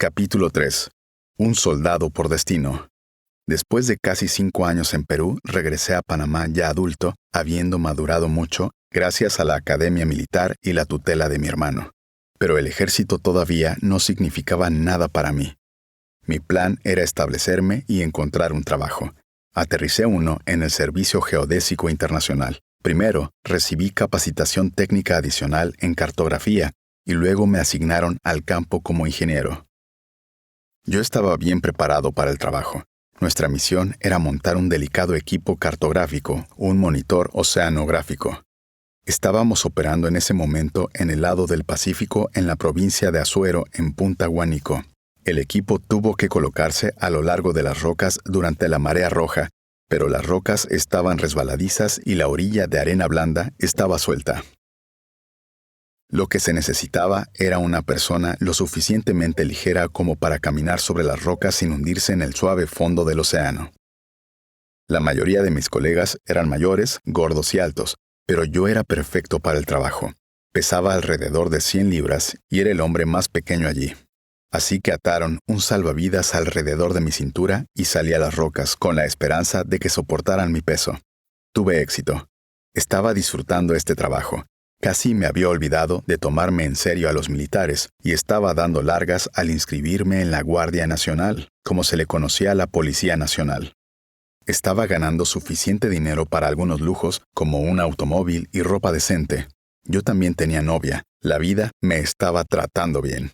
Capítulo 3. Un soldado por destino. Después de casi 5 años en Perú, regresé a Panamá ya adulto, habiendo madurado mucho, gracias a la academia militar y la tutela de mi hermano. Pero el ejército todavía no significaba nada para mí. Mi plan era establecerme y encontrar un trabajo. Aterricé uno en el Servicio Geodésico Internacional. Primero, recibí capacitación técnica adicional en cartografía y luego me asignaron al campo como ingeniero. Yo estaba bien preparado para el trabajo. Nuestra misión era montar un delicado equipo cartográfico, un monitor oceanográfico. Estábamos operando en ese momento en el lado del Pacífico en la provincia de Azuero, en Punta Huánico. El equipo tuvo que colocarse a lo largo de las rocas durante la marea roja, pero las rocas estaban resbaladizas y la orilla de arena blanda estaba suelta. Lo que se necesitaba era una persona lo suficientemente ligera como para caminar sobre las rocas sin hundirse en el suave fondo del océano. La mayoría de mis colegas eran mayores, gordos y altos, pero yo era perfecto para el trabajo. Pesaba alrededor de 100 libras y era el hombre más pequeño allí. Así que ataron un salvavidas alrededor de mi cintura y salí a las rocas con la esperanza de que soportaran mi peso. Tuve éxito. Estaba disfrutando este trabajo. Casi me había olvidado de tomarme en serio a los militares y estaba dando largas al inscribirme en la Guardia Nacional, como se le conocía a la Policía Nacional. Estaba ganando suficiente dinero para algunos lujos, como un automóvil y ropa decente. Yo también tenía novia. La vida me estaba tratando bien.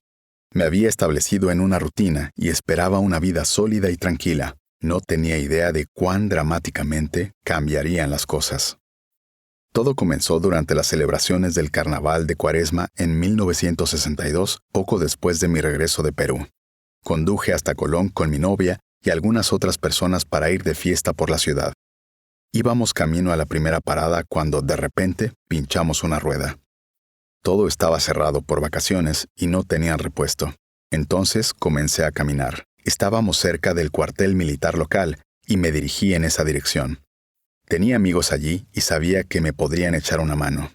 Me había establecido en una rutina y esperaba una vida sólida y tranquila. No tenía idea de cuán dramáticamente cambiarían las cosas. Todo comenzó durante las celebraciones del Carnaval de Cuaresma en 1962, poco después de mi regreso de Perú. Conduje hasta Colón con mi novia y algunas otras personas para ir de fiesta por la ciudad. Íbamos camino a la primera parada cuando, de repente, pinchamos una rueda. Todo estaba cerrado por vacaciones y no tenían repuesto. Entonces comencé a caminar. Estábamos cerca del cuartel militar local y me dirigí en esa dirección. Tenía amigos allí y sabía que me podrían echar una mano.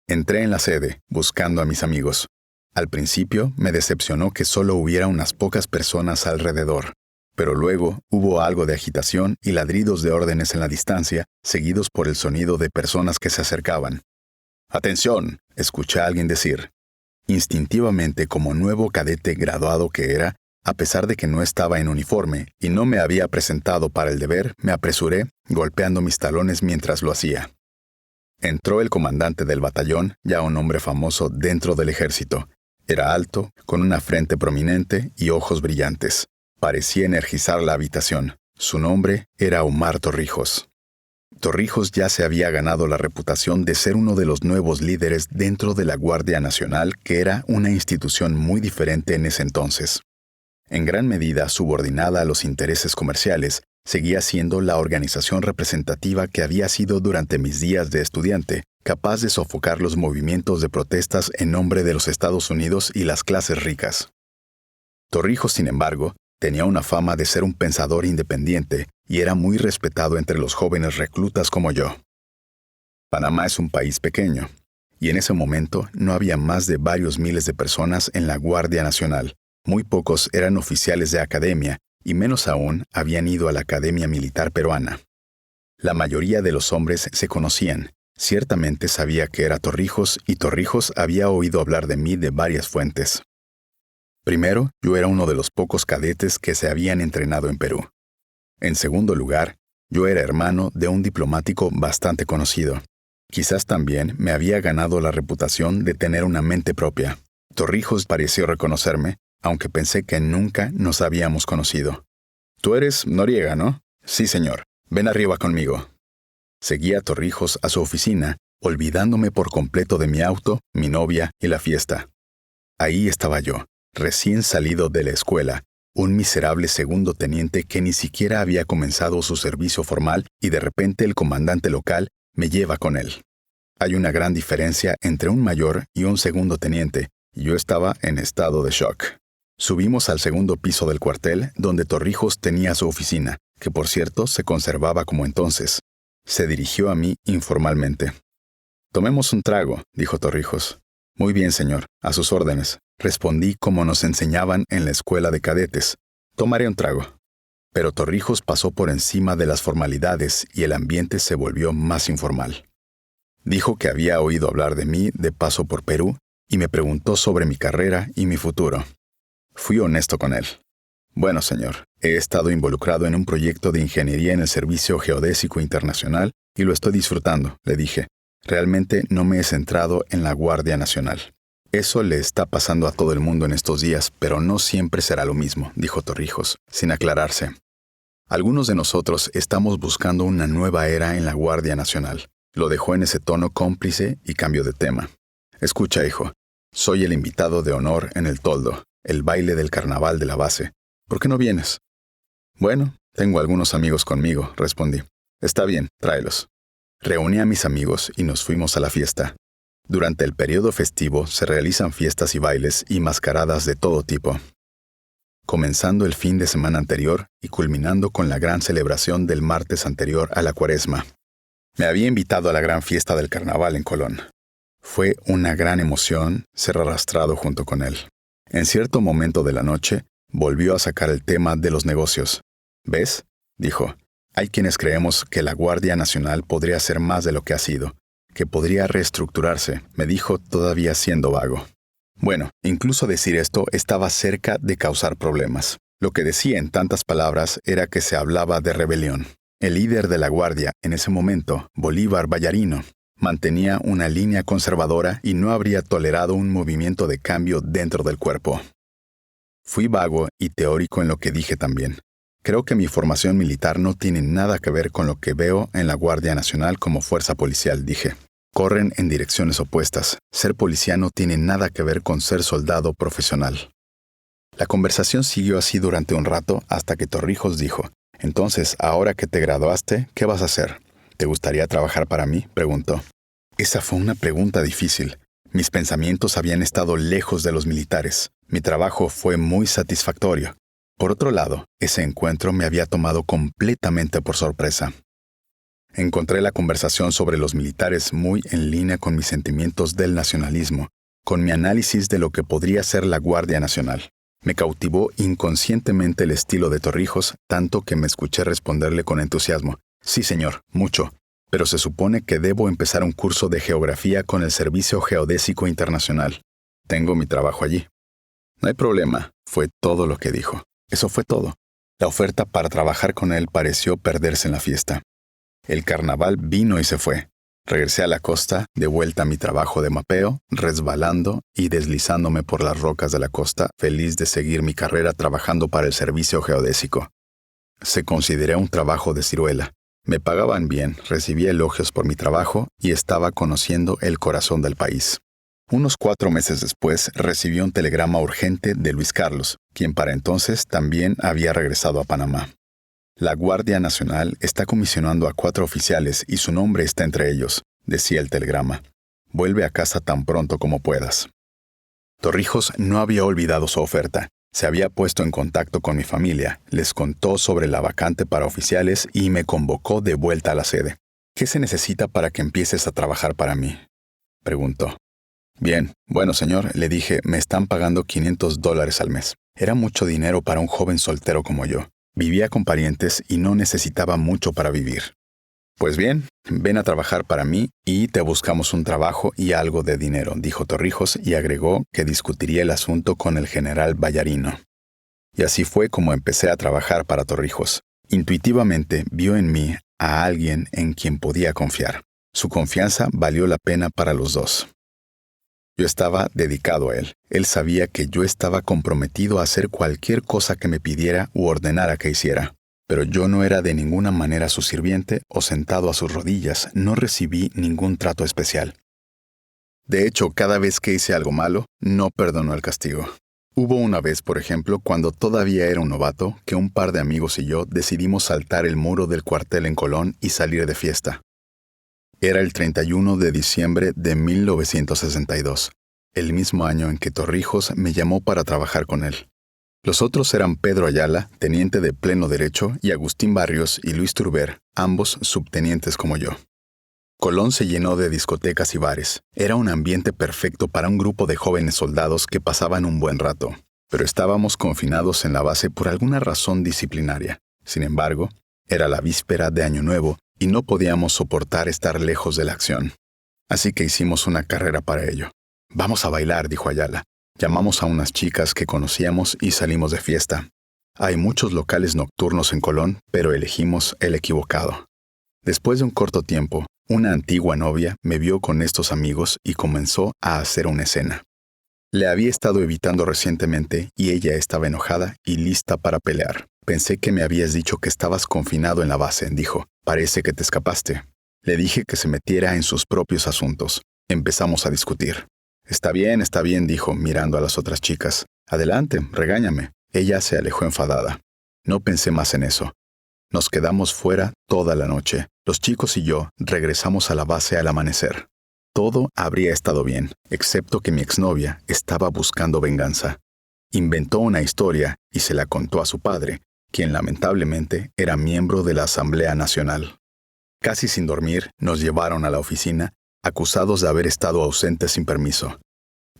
Entré en la sede, buscando a mis amigos. Al principio me decepcionó que solo hubiera unas pocas personas alrededor, pero luego hubo algo de agitación y ladridos de órdenes en la distancia, seguidos por el sonido de personas que se acercaban. «¡Atención!», escuché a alguien decir. Instintivamente, como nuevo cadete graduado que era, a pesar de que no estaba en uniforme y no me había presentado para el deber, me apresuré, golpeando mis talones mientras lo hacía. Entró el comandante del batallón, ya un hombre famoso dentro del ejército. Era alto, con una frente prominente y ojos brillantes. Parecía energizar la habitación. Su nombre era Omar Torrijos. Torrijos ya se había ganado la reputación de ser uno de los nuevos líderes dentro de la Guardia Nacional, que era una institución muy diferente en ese entonces. En gran medida subordinada a los intereses comerciales, seguía siendo la organización representativa que había sido durante mis días de estudiante, capaz de sofocar los movimientos de protestas en nombre de los Estados Unidos y las clases ricas. Torrijos, sin embargo, tenía una fama de ser un pensador independiente y era muy respetado entre los jóvenes reclutas como yo. Panamá es un país pequeño, y en ese momento no había más de varios miles de personas en la Guardia Nacional. Muy pocos eran oficiales de academia, y menos aún habían ido a la Academia Militar Peruana. La mayoría de los hombres se conocían. Ciertamente sabía que era Torrijos, y Torrijos había oído hablar de mí de varias fuentes. Primero, yo era uno de los pocos cadetes que se habían entrenado en Perú. En segundo lugar, yo era hermano de un diplomático bastante conocido. Quizás también me había ganado la reputación de tener una mente propia. Torrijos pareció reconocerme, aunque pensé que nunca nos habíamos conocido. «Tú eres Noriega, ¿no?» «Sí, señor. Ven arriba conmigo». Seguí a Torrijos a su oficina, olvidándome por completo de mi auto, mi novia y la fiesta. Ahí estaba yo, recién salido de la escuela, un miserable segundo teniente que ni siquiera había comenzado su servicio formal y de repente el comandante local me lleva con él. Hay una gran diferencia entre un mayor y un segundo teniente, y yo estaba en estado de shock. Subimos al segundo piso del cuartel, donde Torrijos tenía su oficina, que por cierto se conservaba como entonces. Se dirigió a mí informalmente. «Tomemos un trago», dijo Torrijos. «Muy bien, señor, a sus órdenes», Respondí como nos enseñaban en la escuela de cadetes. Tomaré un trago. Pero Torrijos pasó por encima de las formalidades y el ambiente se volvió más informal. Dijo que había oído hablar de mí de paso por Perú y me preguntó sobre mi carrera y mi futuro. Fui honesto con él. Bueno, señor, he estado involucrado en un proyecto de ingeniería en el Servicio Geodésico Internacional y lo estoy disfrutando, le dije. Realmente no me he centrado en la Guardia Nacional. Eso le está pasando a todo el mundo en estos días, pero no siempre será lo mismo, dijo Torrijos, sin aclararse. Algunos de nosotros estamos buscando una nueva era en la Guardia Nacional. Lo dejó en ese tono cómplice y cambió de tema. Escucha, hijo, soy el invitado de honor en el toldo, el baile del carnaval de la base. ¿Por qué no vienes? Bueno, tengo algunos amigos conmigo, respondí. Está bien, tráelos. Reuní a mis amigos y nos fuimos a la fiesta. Durante el periodo festivo se realizan fiestas y bailes y mascaradas de todo tipo. Comenzando el fin de semana anterior y culminando con la gran celebración del martes anterior a la Cuaresma. Me había invitado a la gran fiesta del carnaval en Colón. Fue una gran emoción ser arrastrado junto con él. En cierto momento de la noche, volvió a sacar el tema de los negocios. ¿Ves?, dijo. Hay quienes creemos que la Guardia Nacional podría ser más de lo que ha sido, que podría reestructurarse, me dijo todavía siendo vago. Bueno, incluso decir esto estaba cerca de causar problemas. Lo que decía en tantas palabras era que se hablaba de rebelión. El líder de la Guardia, en ese momento, Bolívar Vallarino, mantenía una línea conservadora y no habría tolerado un movimiento de cambio dentro del cuerpo. Fui vago y teórico en lo que dije también. Creo que mi formación militar no tiene nada que ver con lo que veo en la Guardia Nacional como fuerza policial, dije. Corren en direcciones opuestas. Ser policía no tiene nada que ver con ser soldado profesional. La conversación siguió así durante un rato hasta que Torrijos dijo, «Entonces, ahora que te graduaste, ¿qué vas a hacer? ¿Te gustaría trabajar para mí?», preguntó. Esa fue una pregunta difícil. Mis pensamientos habían estado lejos de los militares. Mi trabajo fue muy satisfactorio. Por otro lado, ese encuentro me había tomado completamente por sorpresa. Encontré la conversación sobre los militares muy en línea con mis sentimientos del nacionalismo, con mi análisis de lo que podría ser la Guardia Nacional. Me cautivó inconscientemente el estilo de Torrijos, tanto que me escuché responderle con entusiasmo. «Sí, señor, mucho. Pero se supone que debo empezar un curso de geografía con el Servicio Geodésico Internacional. Tengo mi trabajo allí». «No hay problema», fue todo lo que dijo. Eso fue todo. La oferta para trabajar con él pareció perderse en la fiesta. El carnaval vino y se fue. Regresé a la costa, de vuelta a mi trabajo de mapeo, resbalando y deslizándome por las rocas de la costa, feliz de seguir mi carrera trabajando para el servicio geodésico. Se consideró un trabajo de ciruela. Me pagaban bien, recibía elogios por mi trabajo y estaba conociendo el corazón del país. Unos 4 meses después recibí un telegrama urgente de Luis Carlos, quien para entonces también había regresado a Panamá. «La Guardia Nacional está comisionando a 4 oficiales y su nombre está entre ellos», decía el telegrama. «Vuelve a casa tan pronto como puedas». Torrijos no había olvidado su oferta. Se había puesto en contacto con mi familia, les contó sobre la vacante para oficiales y me convocó de vuelta a la sede. «¿Qué se necesita para que empieces a trabajar para mí?», preguntó. «Bien, bueno, señor», le dije, «me están pagando $500 al mes. Era mucho dinero para un joven soltero como yo. Vivía con parientes y no necesitaba mucho para vivir». «Pues bien, ven a trabajar para mí y te buscamos un trabajo y algo de dinero», dijo Torrijos y agregó que discutiría el asunto con el general Vallarino. Y así fue como empecé a trabajar para Torrijos. Intuitivamente vio en mí a alguien en quien podía confiar. Su confianza valió la pena para los dos. Yo estaba dedicado a él. Él sabía que yo estaba comprometido a hacer cualquier cosa que me pidiera u ordenara que hiciera. Pero yo no era de ninguna manera su sirviente o sentado a sus rodillas, no recibí ningún trato especial. De hecho, cada vez que hice algo malo, no perdonó el castigo. Hubo una vez, por ejemplo, cuando todavía era un novato, que un par de amigos y yo decidimos saltar el muro del cuartel en Colón y salir de fiesta. Era el 31 de diciembre de 1962, el mismo año en que Torrijos me llamó para trabajar con él. Los otros eran Pedro Ayala, teniente de pleno derecho, y Agustín Barrios y Luis Turber, ambos subtenientes como yo. Colón se llenó de discotecas y bares. Era un ambiente perfecto para un grupo de jóvenes soldados que pasaban un buen rato. Pero estábamos confinados en la base por alguna razón disciplinaria. Sin embargo, era la víspera de Año Nuevo y no podíamos soportar estar lejos de la acción. Así que hicimos una carrera para ello. «Vamos a bailar», dijo Ayala. Llamamos a unas chicas que conocíamos y salimos de fiesta. Hay muchos locales nocturnos en Colón, pero elegimos el equivocado. Después de un corto tiempo, una antigua novia me vio con estos amigos y comenzó a hacer una escena. Le había estado evitando recientemente y ella estaba enojada y lista para pelear. «Pensé que me habías dicho que estabas confinado en la base», dijo. «Parece que te escapaste». Le dije que se metiera en sus propios asuntos. Empezamos a discutir. Está bien», dijo, mirando a las otras chicas. «Adelante, regáñame». Ella se alejó enfadada. No pensé más en eso. Nos quedamos fuera toda la noche. Los chicos y yo regresamos a la base al amanecer. Todo habría estado bien, excepto que mi exnovia estaba buscando venganza. Inventó una historia y se la contó a su padre, quien lamentablemente era miembro de la Asamblea Nacional. Casi sin dormir, nos llevaron a la oficina, acusados de haber estado ausentes sin permiso.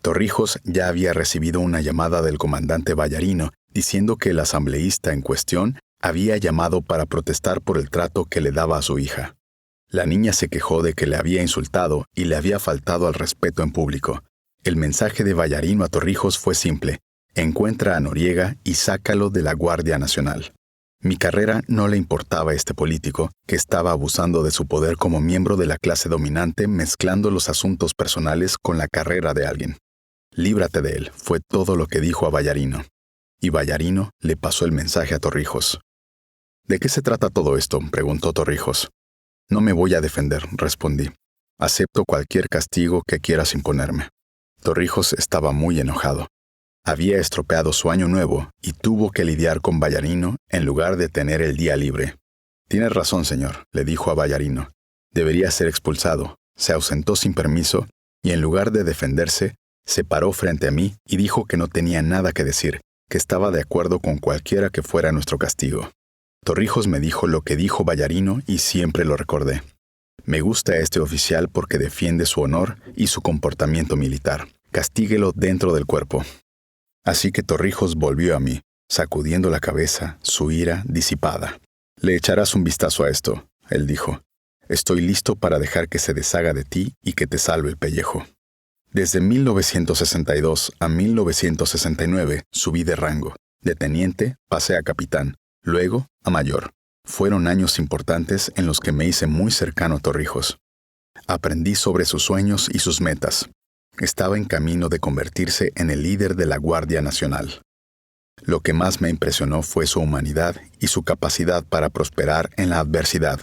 Torrijos ya había recibido una llamada del comandante Vallarino diciendo que el asambleísta en cuestión había llamado para protestar por el trato que le daba a su hija. La niña se quejó de que le había insultado y le había faltado al respeto en público. El mensaje de Vallarino a Torrijos fue simple: encuentra a Noriega y sácalo de la Guardia Nacional. Mi carrera no le importaba a este político, que estaba abusando de su poder como miembro de la clase dominante, mezclando los asuntos personales con la carrera de alguien. «Líbrate de él», fue todo lo que dijo a Vallarino. Y Vallarino le pasó el mensaje a Torrijos. «¿De qué se trata todo esto?», preguntó Torrijos. «No me voy a defender», respondí. «Acepto cualquier castigo que quieras imponerme». Torrijos estaba muy enojado. Había estropeado su año nuevo y tuvo que lidiar con Vallarino en lugar de tener el día libre. «Tienes razón, señor», le dijo a Vallarino. «Debería ser expulsado». Se ausentó sin permiso y en lugar de defenderse, se paró frente a mí y dijo que no tenía nada que decir, que estaba de acuerdo con cualquiera que fuera nuestro castigo. Torrijos me dijo lo que dijo Vallarino y siempre lo recordé. «Me gusta este oficial porque defiende su honor y su comportamiento militar. Castíguelo dentro del cuerpo». Así que Torrijos volvió a mí, sacudiendo la cabeza, su ira disipada. «Le echarás un vistazo a esto», él dijo. «Estoy listo para dejar que se deshaga de ti y que te salve el pellejo». Desde 1962 a 1969 subí de rango. De teniente pasé a capitán, luego a mayor. Fueron años importantes en los que me hice muy cercano a Torrijos. Aprendí sobre sus sueños y sus metas. Estaba en camino de convertirse en el líder de la Guardia Nacional. Lo que más me impresionó fue su humanidad y su capacidad para prosperar en la adversidad.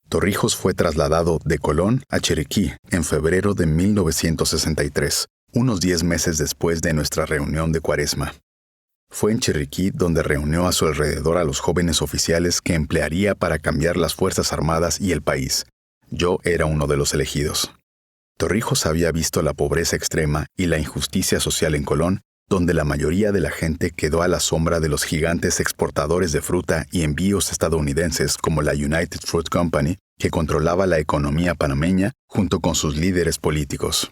Torrijos fue trasladado de Colón a Chiriquí en febrero de 1963, unos 10 meses después de nuestra reunión de Cuaresma. Fue en Chiriquí donde reunió a su alrededor a los jóvenes oficiales que emplearía para cambiar las Fuerzas Armadas y el país. Yo era uno de los elegidos. Torrijos había visto la pobreza extrema y la injusticia social en Colón, donde la mayoría de la gente quedó a la sombra de los gigantes exportadores de fruta y envíos estadounidenses como la United Fruit Company, que controlaba la economía panameña junto con sus líderes políticos.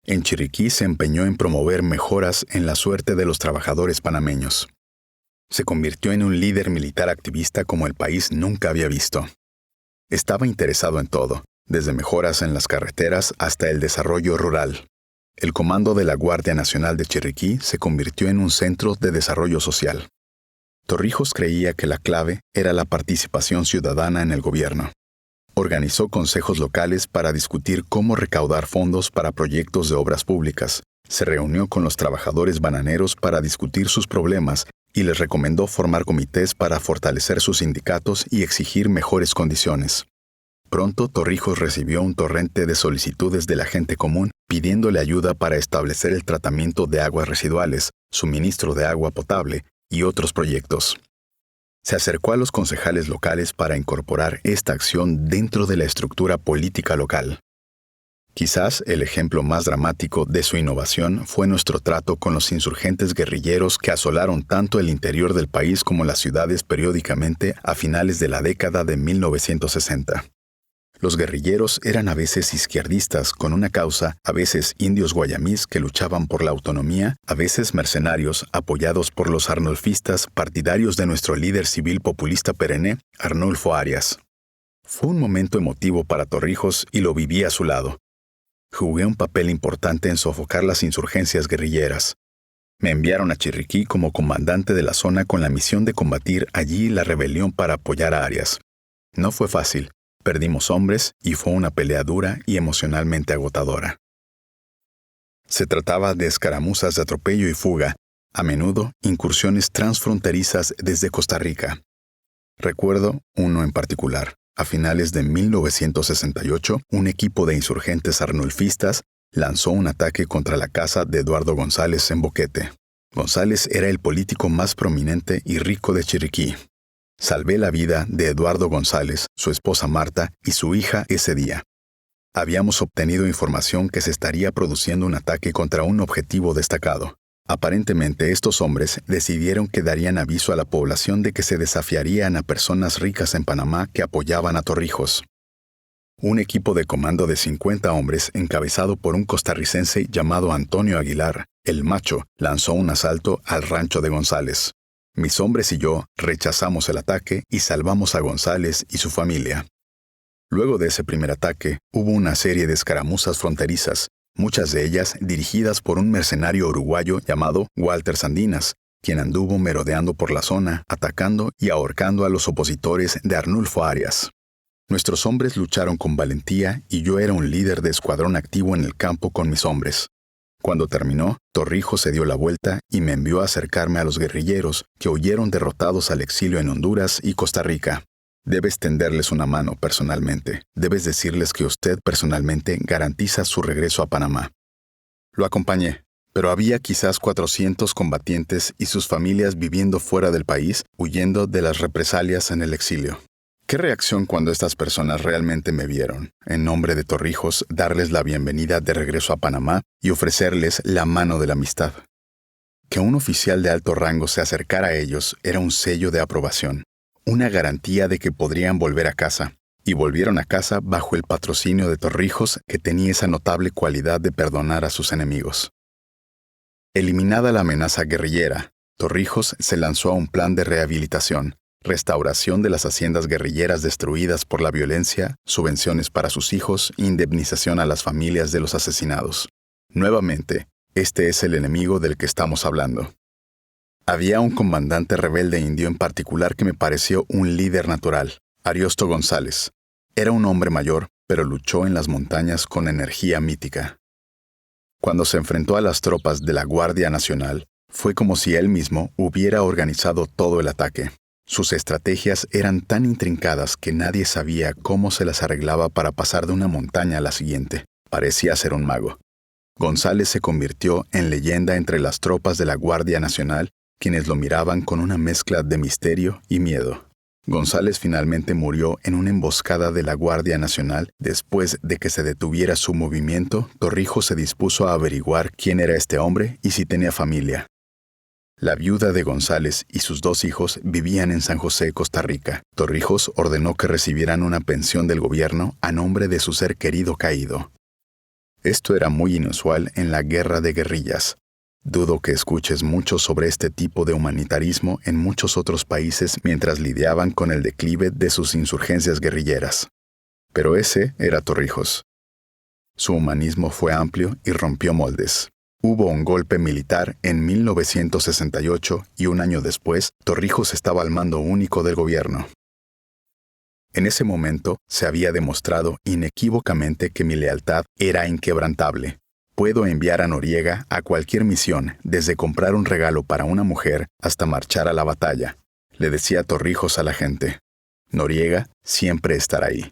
En Chiriquí se empeñó en promover mejoras en la suerte de los trabajadores panameños. Se convirtió en un líder militar activista como el país nunca había visto. Estaba interesado en todo, desde mejoras en las carreteras hasta el desarrollo rural. El comando de la Guardia Nacional de Chiriquí se convirtió en un centro de desarrollo social. Torrijos creía que la clave era la participación ciudadana en el gobierno. Organizó consejos locales para discutir cómo recaudar fondos para proyectos de obras públicas. Se reunió con los trabajadores bananeros para discutir sus problemas y les recomendó formar comités para fortalecer sus sindicatos y exigir mejores condiciones. Pronto Torrijos recibió un torrente de solicitudes de la gente común pidiéndole ayuda para establecer el tratamiento de aguas residuales, suministro de agua potable y otros proyectos. Se acercó a los concejales locales para incorporar esta acción dentro de la estructura política local. Quizás el ejemplo más dramático de su innovación fue nuestro trato con los insurgentes guerrilleros que asolaron tanto el interior del país como las ciudades periódicamente a finales de la década de 1960. Los guerrilleros eran a veces izquierdistas con una causa, a veces indios guayamís que luchaban por la autonomía, a veces mercenarios apoyados por los arnulfistas partidarios de nuestro líder civil populista perenne, Arnulfo Arias. Fue un momento emotivo para Torrijos y lo viví a su lado. Jugué un papel importante en sofocar las insurgencias guerrilleras. Me enviaron a Chiriquí como comandante de la zona con la misión de combatir allí la rebelión para apoyar a Arias. No fue fácil. Perdimos hombres y fue una pelea dura y emocionalmente agotadora. Se trataba de escaramuzas de atropello y fuga, a menudo incursiones transfronterizas desde Costa Rica. Recuerdo uno en particular. A finales de 1968, un equipo de insurgentes arnulfistas lanzó un ataque contra la casa de Eduardo González en Boquete. González era el político más prominente y rico de Chiriquí. Salvé la vida de Eduardo González, su esposa Marta y su hija ese día. Habíamos obtenido información que se estaría produciendo un ataque contra un objetivo destacado. Aparentemente estos hombres decidieron que darían aviso a la población de que se desafiarían a personas ricas en Panamá que apoyaban a Torrijos. Un equipo de comando de 50 hombres, encabezado por un costarricense llamado Antonio Aguilar, el Macho, lanzó un asalto al rancho de González. Mis hombres y yo rechazamos el ataque y salvamos a González y su familia. Luego de ese primer ataque, hubo una serie de escaramuzas fronterizas, muchas de ellas dirigidas por un mercenario uruguayo llamado Walter Sandinas, quien anduvo merodeando por la zona, atacando y ahorcando a los opositores de Arnulfo Arias. Nuestros hombres lucharon con valentía y yo era un líder de escuadrón activo en el campo con mis hombres. Cuando terminó, Torrijos se dio la vuelta y me envió a acercarme a los guerrilleros que huyeron derrotados al exilio en Honduras y Costa Rica. Debes tenderles una mano personalmente. Debes decirles que usted personalmente garantiza su regreso a Panamá. Lo acompañé, pero había quizás 400 combatientes y sus familias viviendo fuera del país, huyendo de las represalias en el exilio. ¿Qué reacción cuando estas personas realmente me vieron, en nombre de Torrijos, darles la bienvenida de regreso a Panamá y ofrecerles la mano de la amistad? Que un oficial de alto rango se acercara a ellos era un sello de aprobación, una garantía de que podrían volver a casa, y volvieron a casa bajo el patrocinio de Torrijos, que tenía esa notable cualidad de perdonar a sus enemigos. Eliminada la amenaza guerrillera, Torrijos se lanzó a un plan de rehabilitación, restauración de las haciendas guerrilleras destruidas por la violencia, subvenciones para sus hijos, indemnización a las familias de los asesinados. Nuevamente, este es el enemigo del que estamos hablando. Había un comandante rebelde indio en particular que me pareció un líder natural, Ariosto González. Era un hombre mayor, pero luchó en las montañas con energía mítica. Cuando se enfrentó a las tropas de la Guardia Nacional, fue como si él mismo hubiera organizado todo el ataque. Sus estrategias eran tan intrincadas que nadie sabía cómo se las arreglaba para pasar de una montaña a la siguiente. Parecía ser un mago. González se convirtió en leyenda entre las tropas de la Guardia Nacional, quienes lo miraban con una mezcla de misterio y miedo. González finalmente murió en una emboscada de la Guardia Nacional. Después de que se detuviera su movimiento, Torrijos se dispuso a averiguar quién era este hombre y si tenía familia. La viuda de González y sus 2 hijos vivían en San José, Costa Rica. Torrijos ordenó que recibieran una pensión del gobierno a nombre de su ser querido caído. Esto era muy inusual en la guerra de guerrillas. Dudo que escuches mucho sobre este tipo de humanitarismo en muchos otros países mientras lidiaban con el declive de sus insurgencias guerrilleras. Pero ese era Torrijos. Su humanismo fue amplio y rompió moldes. Hubo un golpe militar en 1968 y un año después, Torrijos estaba al mando único del gobierno. En ese momento, se había demostrado inequívocamente que mi lealtad era inquebrantable. Puedo enviar a Noriega a cualquier misión, desde comprar un regalo para una mujer hasta marchar a la batalla. Le decía Torrijos a la gente. Noriega siempre estará ahí.